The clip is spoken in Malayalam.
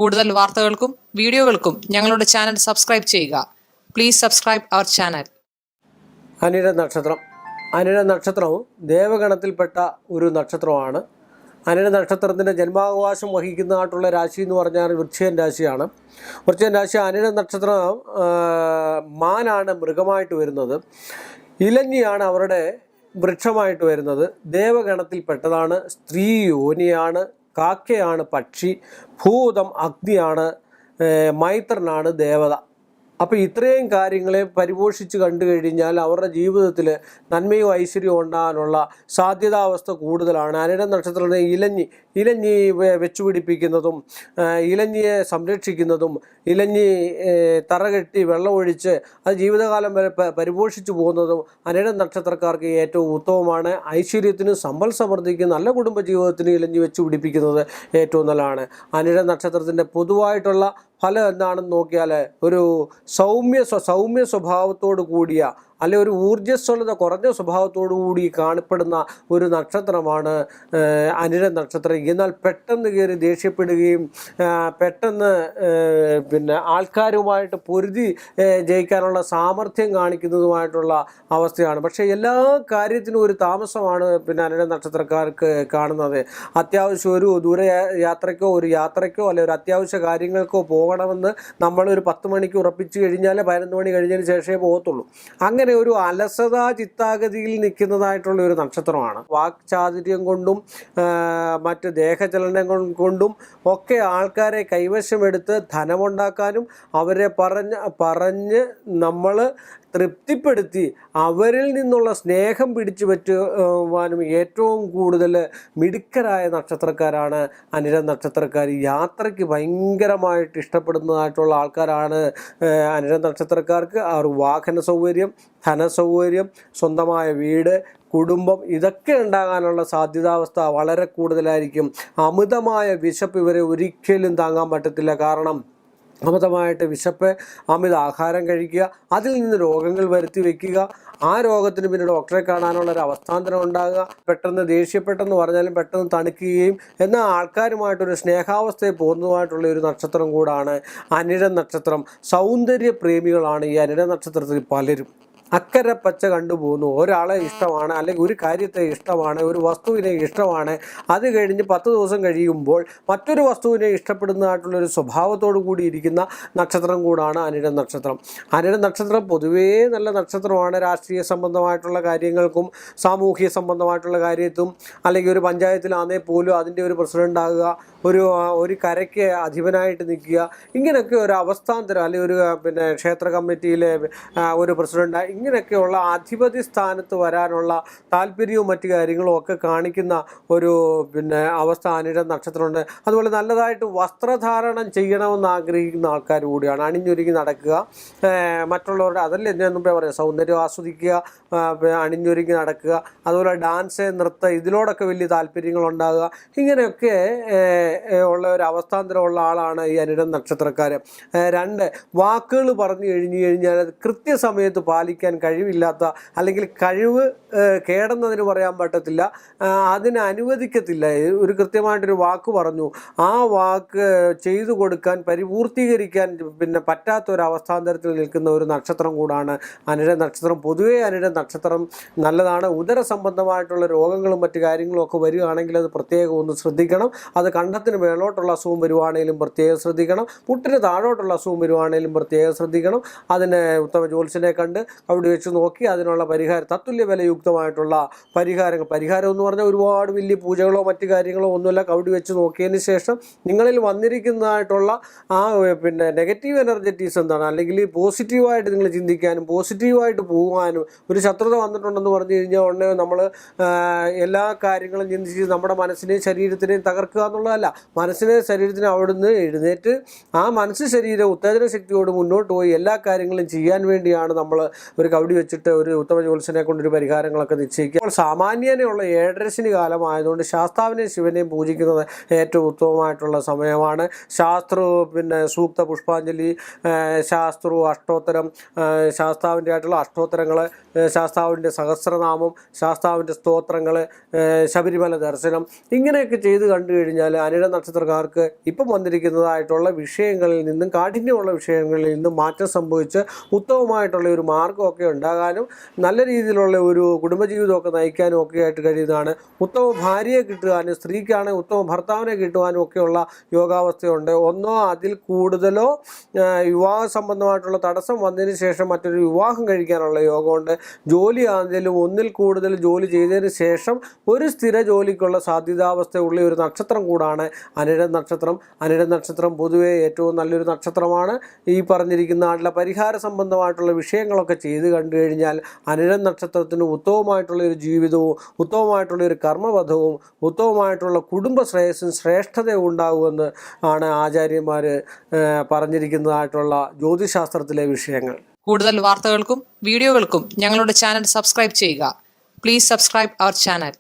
കൂടുതൽ വാർത്തകൾക്കും വീഡിയോകൾക്കും ഞങ്ങളുടെ ചാനൽ സബ്സ്ക്രൈബ് ചെയ്യുക. Please subscribe our channel. അനിഴ നക്ഷത്രം. അനിഴ നക്ഷത്രവും ദേവഗണത്തിൽപ്പെട്ട ഒരു നക്ഷത്രമാണ്. അനിഴ നക്ഷത്രത്തിൻ്റെ ജന്മാവകാശം വഹിക്കുന്നതായിട്ടുള്ള രാശി എന്ന് പറഞ്ഞാൽ വൃശ്ചികൻ രാശിയാണ്. വൃശ്ചികൻ രാശി അനിഴ നക്ഷത്രം മാനാണ് മൃഗമായിട്ട് വരുന്നത്. ഇലഞ്ഞിയാണ് അവരുടെ വൃക്ഷമായിട്ട് വരുന്നത്. ദേവഗണത്തിൽപ്പെട്ടതാണ്. സ്ത്രീ യോനിയാണ്. കാക്കയാണ് പക്ഷി. ഭൂതം അഗ്നിയാണ്. മൈത്രനാണ് ദേവത. അപ്പോൾ ഇത്രയും കാര്യങ്ങളെ പരിപോഷിച്ച് കണ്ടു കഴിഞ്ഞാൽ അവരുടെ ജീവിതത്തിൽ നന്മയും ഐശ്വര്യവും ഉണ്ടാകാനുള്ള സാധ്യതാവസ്ഥ കൂടുതലാണ്. അനിഴ നക്ഷത്രത്തിന് ഇലഞ്ഞി വെച്ചുപിടിപ്പിക്കുന്നതും ഇലഞ്ഞിയെ സംരക്ഷിക്കുന്നതും ഇലഞ്ഞി തറകെട്ടി വെള്ളമൊഴിച്ച് അത് ജീവിതകാലം വരെ പരിപോഷിച്ചു പോകുന്നതും അനിഴ നക്ഷത്രക്കാർക്ക് ഏറ്റവും ഉത്തമമാണ്. ഐശ്വര്യത്തിനും സമ്പൽ സമൃദ്ധിക്കും നല്ല കുടുംബജീവിതത്തിനും ഇലഞ്ഞി വെച്ചുപിടിപ്പിക്കുന്നത് ഏറ്റവും നല്ലതാണ്. അനിഴ നക്ഷത്രത്തിൻ്റെ പൊതുവായിട്ടുള്ള ഫലം എന്താണെന്ന് നോക്കിയാൽ ഒരു സൗമ്യ സ്വഭാവത്തോടു കൂടിയ അല്ലെ ഒരു ഊർജ്ജസ്വലത കുറഞ്ഞ സ്വഭാവത്തോടു കൂടി കാണപ്പെടുന്ന ഒരു നക്ഷത്രമാണ് അനിഴ നക്ഷത്രം. എന്നാൽ പെട്ടെന്ന് കയറി ദേഷ്യപ്പെടുകയും പെട്ടെന്ന് ആൾക്കാരുമായിട്ട് പൊരുതി ജയിക്കാനുള്ള സാമർഥ്യം കാണിക്കുന്നതുമായിട്ടുള്ള അവസ്ഥയാണ്. പക്ഷേ എല്ലാ കാര്യത്തിനും ഒരു താമസമാണ് അനിഴ നക്ഷത്രക്കാർക്ക് കാണുന്നത്. അത്യാവശ്യം ഒരു ദൂരയാത്രയ്ക്കോ ഒരു യാത്രയ്ക്കോ അല്ലെ ഒരു അത്യാവശ്യ കാര്യങ്ങൾക്കോ പോകണമെന്ന് നമ്മളൊരു 10 മണിക്ക് ഉറപ്പിച്ചു കഴിഞ്ഞാൽ 11 മണി കഴിഞ്ഞതിന് ശേഷമേ പോകത്തുള്ളൂ. അങ്ങനെ ഒരു അലസതാ ചിത്താഗതിയിൽ നിൽക്കുന്നതായിട്ടുള്ള ഒരു നക്ഷത്രമാണ്. വാക്ചാതുര്യം കൊണ്ടും മറ്റ് ദേഹചലനം കൊണ്ടും ഒക്കെ ആൾക്കാരെ കൈവശമെടുത്ത് ധനമുണ്ടാക്കാനും അവരെ പറഞ്ഞ് നമ്മൾ തൃപ്തിപ്പെടുത്തി അവരിൽ നിന്നുള്ള സ്നേഹം പിടിച്ചു പറ്റുവാനും ഏറ്റവും കൂടുതൽ മിടുക്കരായ നക്ഷത്രക്കാരാണ് അനിഴ നക്ഷത്രക്കാർ. യാത്രയ്ക്ക് ഭയങ്കരമായിട്ട് ഇഷ്ടപ്പെടുന്നതായിട്ടുള്ള ആൾക്കാരാണ് അനിഴ നക്ഷത്രക്കാർക്ക്. അവർ വാഹന സൗകര്യം, ധനസൗകര്യം, സ്വന്തമായ വീട്, കുടുംബം ഇതൊക്കെ ഉണ്ടാകാനുള്ള സാധ്യതാവസ്ഥ വളരെ കൂടുതലായിരിക്കും. അമിതമായ വിശപ്പ് ഇവരെ ഒരിക്കലും താങ്ങാൻ പറ്റത്തില്ല. കാരണം അമിതമായിട്ട് വിശപ്പ്, അമിത ആഹാരം കഴിക്കുക, അതിൽ നിന്ന് രോഗങ്ങൾ വരുത്തി വയ്ക്കുക, ആ രോഗത്തിന് പിന്നെ ഡോക്ടറെ കാണാനുള്ള ഒരു അവസ്ഥാന്തരം ഉണ്ടാകുക, പെട്ടെന്ന് ദേഷ്യപ്പെട്ടെന്ന് പറഞ്ഞാലും പെട്ടെന്ന് തണുക്കുകയും എന്നാൽ ആൾക്കാരുമായിട്ടൊരു സ്നേഹാവസ്ഥയിൽ പോകുന്നതുമായിട്ടുള്ള ഒരു നക്ഷത്രം കൂടാണ് അനിഴ നക്ഷത്രം. സൗന്ദര്യ പ്രേമികളാണ് ഈ അനിഴ നക്ഷത്രത്തിൽ പലരും. അക്കരെ പച്ച കണ്ടുപോകുന്നു. ഒരാളെ ഇഷ്ടമാണ്, അല്ലെങ്കിൽ ഒരു കാര്യത്തെ ഇഷ്ടമാണ്, ഒരു വസ്തുവിനെ ഇഷ്ടമാണ്. അത് കഴിഞ്ഞ് 10 ദിവസം കഴിയുമ്പോൾ മറ്റൊരു വസ്തുവിനെ ഇഷ്ടപ്പെടുന്നതായിട്ടുള്ളൊരു സ്വഭാവത്തോടു കൂടി ഇരിക്കുന്ന നക്ഷത്രം കൂടാണ് അനിഴ നക്ഷത്രം. അനിഴ നക്ഷത്രം പൊതുവേ നല്ല നക്ഷത്രമാണ്. രാഷ്ട്രീയ സംബന്ധമായിട്ടുള്ള കാര്യങ്ങൾക്കും സാമൂഹിക സംബന്ധമായിട്ടുള്ള കാര്യത്തും, അല്ലെങ്കിൽ ഒരു പഞ്ചായത്തിലാണെങ്കിൽ പോലും അതിൻ്റെ ഒരു പ്രസിഡൻ്റ് ആകുക, ഒരു കരയ്ക്ക് അധിപനായിട്ട് നിൽക്കുക, ഇങ്ങനെയൊക്കെ ഒരു അവസ്ഥാന്തരം, അല്ലെങ്കിൽ ഒരു ക്ഷേത്ര കമ്മിറ്റിയിലെ ഒരു പ്രസിഡൻ്റ്, ഇങ്ങനെയൊക്കെയുള്ള അധിപതി സ്ഥാനത്ത് വരാനുള്ള താല്പര്യവും മറ്റു കാര്യങ്ങളും ഒക്കെ കാണിക്കുന്ന ഒരു അവസ്ഥ അനിഴ നക്ഷത്രമുണ്ട്. അതുപോലെ നല്ലതായിട്ട് വസ്ത്രധാരണം ചെയ്യണമെന്ന് ആഗ്രഹിക്കുന്ന ആൾക്കാർ കൂടിയാണ്. അണിഞ്ഞൊരുങ്ങി നടക്കുക, മറ്റുള്ളവരുടെ അതല്ലേ ഞാൻ മുമ്പേ പറയാം, സൗന്ദര്യം ആസ്വദിക്കുക, അണിഞ്ഞൊരുങ്ങി നടക്കുക, അതുപോലെ ഡാൻസ്, നൃത്തം ഇതിലോടൊക്കെ വലിയ താല്പര്യങ്ങളുണ്ടാകുക, ഇങ്ങനെയൊക്കെ ഉള്ള ഒരു അവസ്ഥാന്തരമുള്ള ആളാണ് ഈ അനിഴ നക്ഷത്രക്കാർ. 2 വാക്കുകൾ പറഞ്ഞു കഴിഞ്ഞാൽ അത് കൃത്യസമയത്ത് പാലിക്കാൻ കഴിവില്ലാത്ത, അല്ലെങ്കിൽ കഴിവ് കേടെന്നതിന് പറയാൻ പറ്റത്തില്ല, അതിന് അനുവദിക്കത്തില്ല. ഒരു കൃത്യമായിട്ടൊരു വാക്ക് പറഞ്ഞു, ആ വാക്ക് ചെയ്തു കൊടുക്കാൻ പരിപൂർത്തീകരിക്കാൻ പറ്റാത്തൊരവസ്ഥാന്തരത്തിൽ നിൽക്കുന്ന ഒരു നക്ഷത്രം കൂടാണ് അനിഴ നക്ഷത്രം. പൊതുവേ അനിഴ നക്ഷത്രം നല്ലതാണ്. ഉദര സംബന്ധമായിട്ടുള്ള രോഗങ്ങളും മറ്റു കാര്യങ്ങളും ഒക്കെ വരികയാണെങ്കിൽ അത് പ്രത്യേകം ഒന്ന് ശ്രദ്ധിക്കണം. അത് കണ്ടത്തിന് മേളോട്ടുള്ള അസുഖം വരുവാണെങ്കിലും പ്രത്യേകം ശ്രദ്ധിക്കണം. മുട്ടിന് താഴോട്ടുള്ള അസുഖം വരുവാണെങ്കിലും പ്രത്യേകം ശ്രദ്ധിക്കണം. അതിന് ഉത്തമ ജ്യോത്സ്യനെ കണ്ട് അവിടെ വെച്ച് നോക്കി അതിനുള്ള പരിഹാരം, തത്തുല്യ വിലയുക്തമായിട്ടുള്ള പരിഹാരം എന്ന് പറഞ്ഞാൽ ഒരുപാട് വലിയ പൂജകളോ മറ്റു കാര്യങ്ങളോ ഒന്നുമില്ല. കവടി വെച്ച് നോക്കിയതിന് ശേഷം നിങ്ങളിൽ വന്നിരിക്കുന്നതായിട്ടുള്ള ആ നെഗറ്റീവ് എനർജറ്റീസ് എന്താണ്, അല്ലെങ്കിൽ പോസിറ്റീവായിട്ട് നിങ്ങൾ ചിന്തിക്കാനും പോസിറ്റീവായിട്ട് പോകാനും. ഒരു ശത്രുത വന്നിട്ടുണ്ടെന്ന് പറഞ്ഞു കഴിഞ്ഞാൽ ഉടനെ നമ്മൾ എല്ലാ കാര്യങ്ങളും ചിന്തിച്ച് നമ്മുടെ മനസ്സിനെയും ശരീരത്തിനെയും തകർക്കുക എന്നുള്ളതല്ല. മനസ്സിനെ ശരീരത്തിനെ അവിടുന്ന് എഴുന്നേറ്റ് ആ മനസ്സ് ശരീരം ഉത്തേജന ശക്തിയോട് മുന്നോട്ട് പോയി എല്ലാ കാര്യങ്ങളും ചെയ്യാൻ വേണ്ടിയാണ് നമ്മൾ ഒരു കവടി വെച്ചിട്ട് ഒരു ഉത്തമ ജ്യോത്സ്യനെ കൊണ്ടൊരു പരിഹാരങ്ങളൊക്കെ നിശ്ചയിക്കുക. അപ്പോൾ സാമാന്യനെയുള്ള ഏഴരശനി കാലമായതുകൊണ്ട് ശാസ്താവിനെയും ശിവനെയും പൂജിക്കുന്നത് ഏറ്റവും ഉത്തമമായിട്ടുള്ള സമയമാണ്. സൂക്ത പുഷ്പാഞ്ജലി, ശാസ്ത്രു അഷ്ടോത്തരം, ശാസ്താവിൻ്റെ ആയിട്ടുള്ള അഷ്ടോത്തരങ്ങൾ, ശാസ്താവിൻ്റെ സഹസ്രനാമം, ശാസ്താവിൻ്റെ സ്തോത്രങ്ങൾ, ശബരിമല ദർശനം, ഇങ്ങനെയൊക്കെ ചെയ്ത് കണ്ടു കഴിഞ്ഞാൽ അനിഴ നക്ഷത്രക്കാർക്ക് ഇപ്പം വന്നിരിക്കുന്നതായിട്ടുള്ള വിഷയങ്ങളിൽ നിന്നും, കാഠിന്യമുള്ള വിഷയങ്ങളിൽ നിന്നും മാറ്റം സംഭവിച്ച് ഉത്തമമായിട്ടുള്ള ഒരു മാർഗമൊക്കെ ഉണ്ടാകാനും നല്ല രീതിയിലുള്ള ഒരു കുടുംബജീവിതമൊക്കെ നയിക്കാനും ഒക്കെ ആയിട്ട് കഴിയുന്നതാണ്. ഉത്തമ ഭാര്യയെ കിട്ടുവാനും സ്ത്രീക്കാണെങ്കിൽ ഉത്തമ ഭർത്താവിനെ കിട്ടുവാനും ഒക്കെയുള്ള യോഗാവസ്ഥയുണ്ട്. ഒന്നോ അതിൽ കൂടുതലോ വിവാഹ സംബന്ധമായിട്ടുള്ള തടസ്സം വന്നതിന് ശേഷം മറ്റൊരു വിവാഹം കഴിക്കാനുള്ള യോഗമുണ്ട്. ജോലി ആണെങ്കിലും ഒന്നിൽ കൂടുതൽ ജോലി ചെയ്തതിന് ശേഷം ഒരു സ്ഥിര ജോലിക്കുള്ള സാധ്യതാവസ്ഥയുള്ള ഒരു നക്ഷത്രം കൂടാണ് അനിഴ നക്ഷത്രം. അനിഴ നക്ഷത്രം പൊതുവെ ഏറ്റവും നല്ലൊരു നക്ഷത്രമാണ്. ഈ പറഞ്ഞിരിക്കുന്ന ആളുടെ പരിഹാര സംബന്ധമായിട്ടുള്ള വിഷയങ്ങളൊക്കെ ചെയ്ത് കണ്ടു കഴിഞ്ഞാൽ അനിഴ നക്ഷത്രത്തിന് ഉത്തമമായിട്ടുള്ള ഒരു ജീവിതവും ഉത്തമമായിട്ടുള്ള ഒരു കർമ്മപഥവും ഉത്തമമായിട്ടുള്ള കുടുംബ ശ്രേയസ്സും ശ്രേഷ്ഠതയും ഉണ്ടാകുമെന്ന് ആണ് ആചാര്യന്മാർ പറഞ്ഞിരിക്കുന്നതായിട്ടുള്ള ജ്യോതിശാസ്ത്രത്തിലെ വിഷയങ്ങൾ. കൂടുതൽ വാർത്തകൾക്കും വീഡിയോകൾക്കും ഞങ്ങളുടെ ചാനൽ സബ്സ്ക്രൈബ് ചെയ്യുക. Please subscribe our channel.